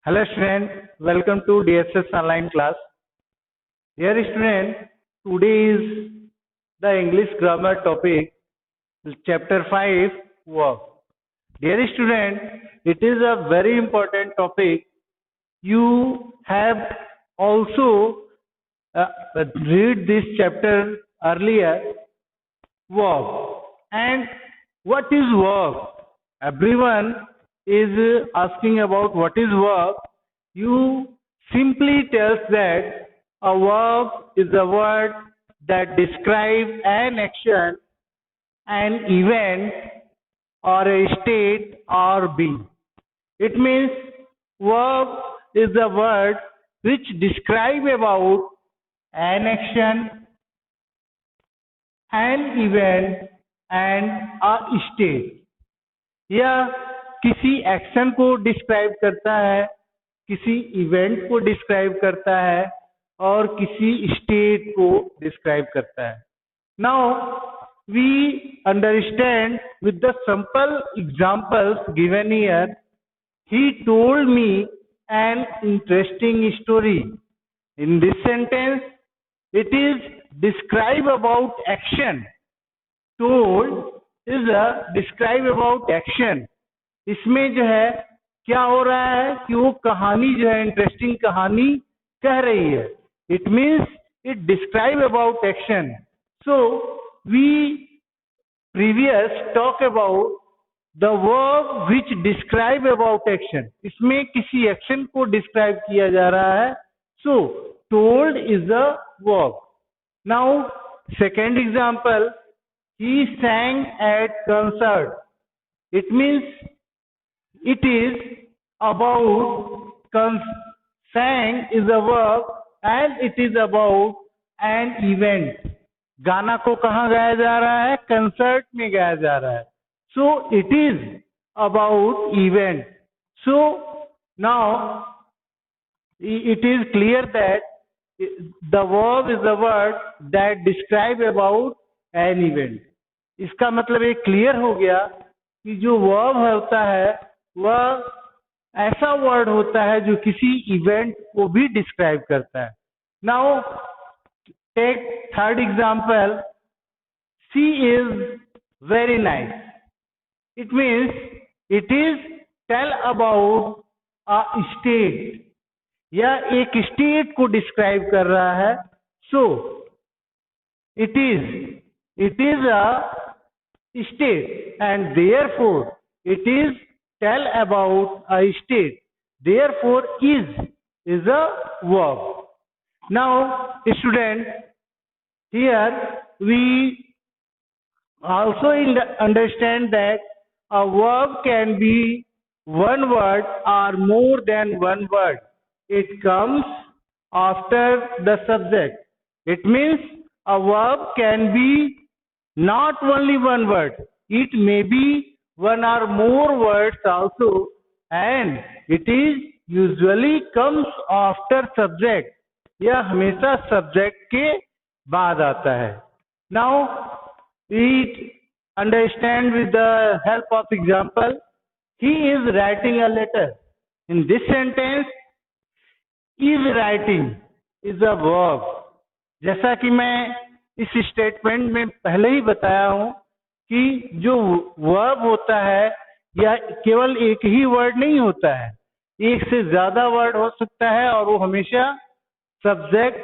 Hello student, welcome to DSS online class. Dear student, today is the English grammar topic, chapter 5, verb. Dear student, it is a very important topic. You have also read this chapter earlier, verb. And what is verb? Everyone is asking about what is verb. You simply tells that a verb is a word that describes an action, an event, or a state or being. It means verb is a word which describe about an action, an event and a state. यह किसी action को describe करता है, किसी event को describe करता है और किसी स्टेट को डिस्क्राइब करता है. Now we understand with the simple examples given here. He told me an interesting story. In this sentence it is describe about action. Told is a describe about action. इसमें जो है क्या हो रहा है कि वो कहानी जो है इंटरेस्टिंग कहानी कह रही है. It means it describe about action. So we previous talk about the verb which describe about action. इसमें किसी एक्शन को डिस्क्राइब किया जा रहा है. सो told is a verb. Now second example, he sang at concert. It means it is about sang is a verb and it is about an event. गाना को कहाँ गाया जा रहा है? कंसर्ट में गाया जा रहा है. So it is about event. So now it is clear that the verb is a word that describe about an event. इसका मतलब ये क्लियर हो गया कि जो verb होता है वह ऐसा वर्ड होता है जो किसी इवेंट को भी डिस्क्राइब करता है. Now take third example. She is very nice. It means it is tell about a state. यह एक स्टेट को डिस्क्राइब कर रहा है. So it is a state and therefore it is tell about a state. Therefore is a verb. Now student, here we also understand that a verb can be one word or more than one word. It comes after the subject. It means a verb can be not only one word. It may be one or more words also, and it is usually comes after subject. यह हमेशा subject के बाद आता है. Now we understand with the help of example. He is writing a letter. In this sentence, is writing is a verb. जैसा कि मैं इस स्टेटमेंट में पहले ही बताया हूं कि जो वर्ब होता है या केवल एक ही वर्ड नहीं होता है, एक से ज्यादा वर्ड हो सकता है और वो हमेशा सब्जेक्ट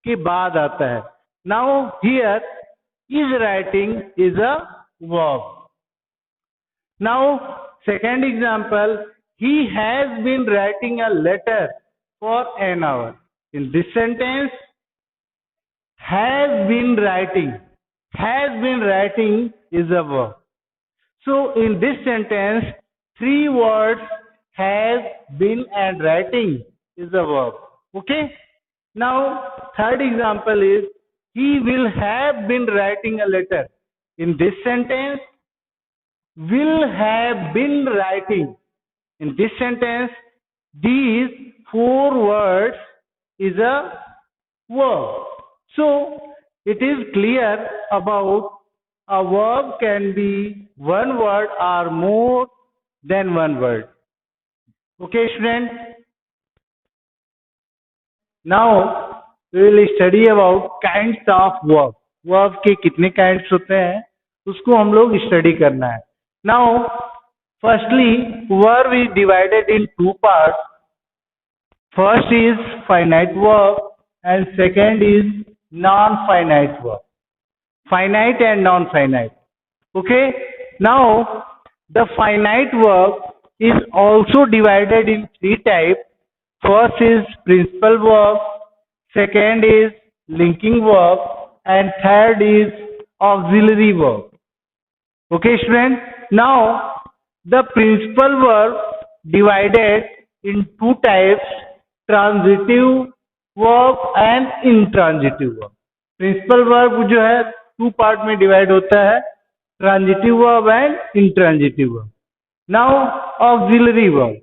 के बाद आता है. Now here is writing is a verb. Now second example, he has been writing a letter for an hour. In this sentence, has been writing is a verb. So in this sentence, three words, has been and writing is a verb. Okay. Now third example is he will have been writing a letter. In this sentence, will have been writing. In this sentence, these four words is a verb. So it is clear about a verb can be one word or more than one word. Okay, student? Now we will study about kinds of verb. Verb के कितने kinds होते हैं उसको हम लोग study करना है। Now firstly verb is divided in two parts. First is finite verb and second is non-finite verb. Finite and non-finite. Okay. Now the finite verb is also divided in three types. First is principal verb, second is linking verb, and third is auxiliary verb. Okay, students. Now the principal verb divided in two types: transitive verb and intransitive verb. Principal verb जो है two part में divide होता है, transitive verb and intransitive verb. Now auxiliary verb.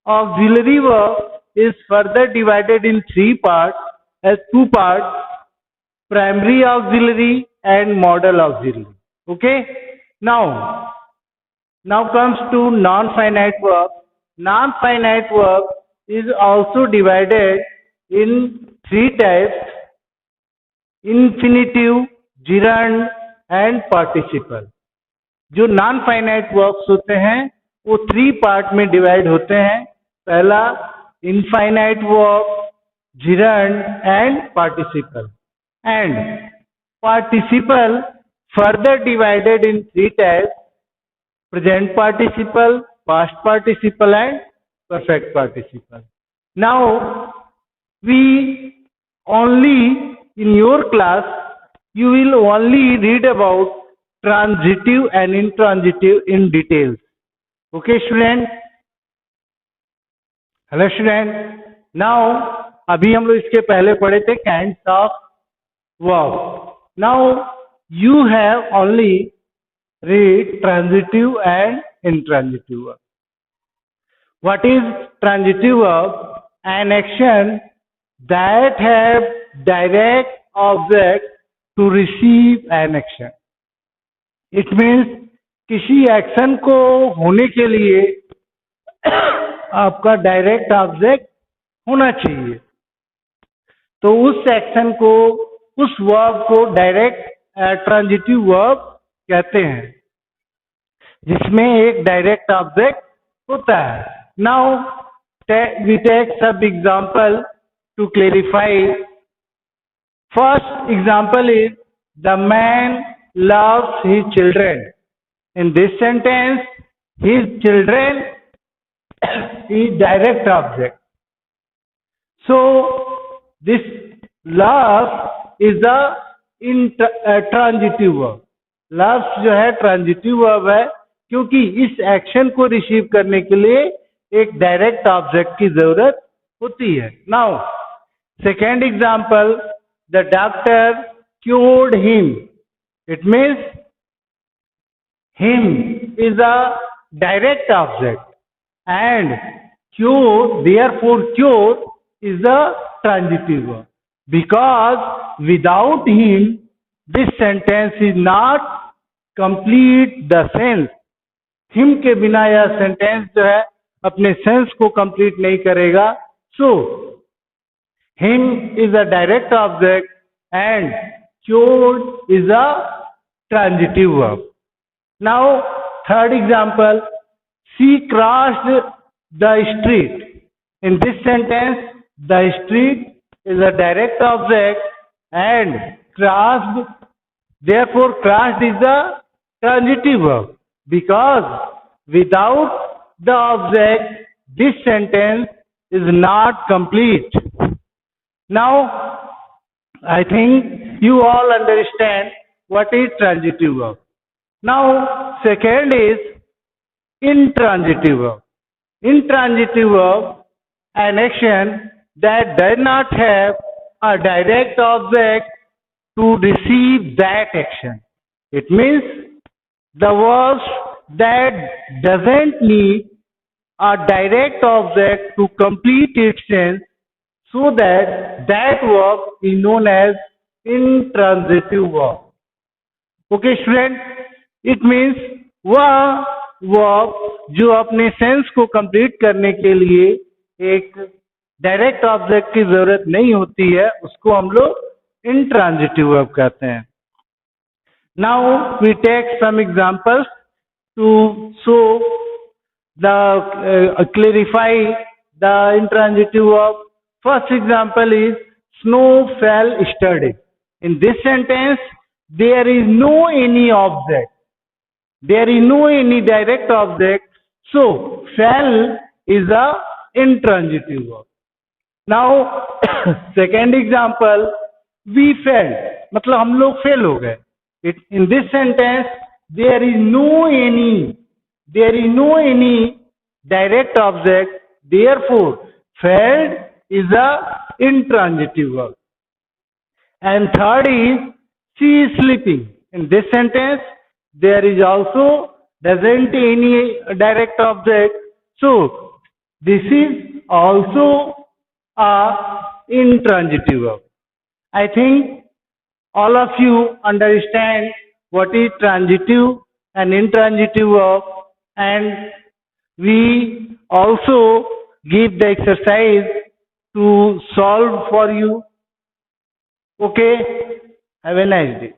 Auxiliary verb is further divided in three parts as two parts: primary auxiliary and modal auxiliary. Okay. Now comes to non-finite verb. Non-finite verb is also divided in three types: infinitive, gerund and participle. जो non finite verbs होते हैं वो three part में divide होते हैं। पहला infinite verb, gerund and participle. And participle further divided in three types: present participle, past participle and perfect participle. Now we only in your class you will only read about transitive and intransitive in details. Okay student? Hello student. Now अभी हम लोग इसके पहले पढ़े थे kinds of verb. Now you have only read transitive and intransitive verb. What is transitive verb? An action that have direct object to receive an action. It means किसी action को होने के लिए आपका डायरेक्ट ऑब्जेक्ट होना चाहिए, तो उस एक्शन को, उस वर्ब को डायरेक्ट ट्रांजिटिव वर्ब कहते हैं जिसमें एक डायरेक्ट ऑब्जेक्ट होता है। Now we take some example to clarify. First example is the man loves his children. In this sentence his children is direct object, so this love is the transitive verb. Loves जो है transitive verb है क्योंकि इस action को receive करने के लिए एक डायरेक्ट ऑब्जेक्ट की जरूरत होती है। Now second example, the doctor cured him. It means him is a direct object and cure, therefore cure is a transitive verb because without him this sentence is not complete the sense. Him के बिना यह sentence जो है अपने sense को complete नहीं करेगा। So him is a direct object and cured is a transitive verb. Now third example, she crossed the street. In this sentence the street is a direct object and crossed, therefore crossed is a transitive verb because without the object this sentence is not complete. Now I think you all understand what is transitive verb. Now second is intransitive verb. Intransitive verb, an action that does not have a direct object to receive that action. It means the verbs that doesn't need a direct object to complete its sense, so that verb is known as intransitive verb. Okay student, it means वह verb जो अपने sense को complete करने के लिए एक direct object की जरूरत नहीं होती है, उसको हम लोग इंट्रांजिटिव वर्ब कहते हैं. Now we take some examples to show the clarify the intransitive verb. First example is snow fell yesterday. In this sentence, there is no any object. There is no any direct object. So fell is a intransitive verb. Now second example, we failed. मतलब हम लोग fail हो गए. In this sentence, there is no any direct object. Therefore, failed is a intransitive verb. And third is she is sleeping. In this sentence, there is also doesn't any direct object. So this is also a intransitive verb. I think all of you understand what is transitive and intransitive verb, and we also give the exercise to solve for you. Okay, have a nice day.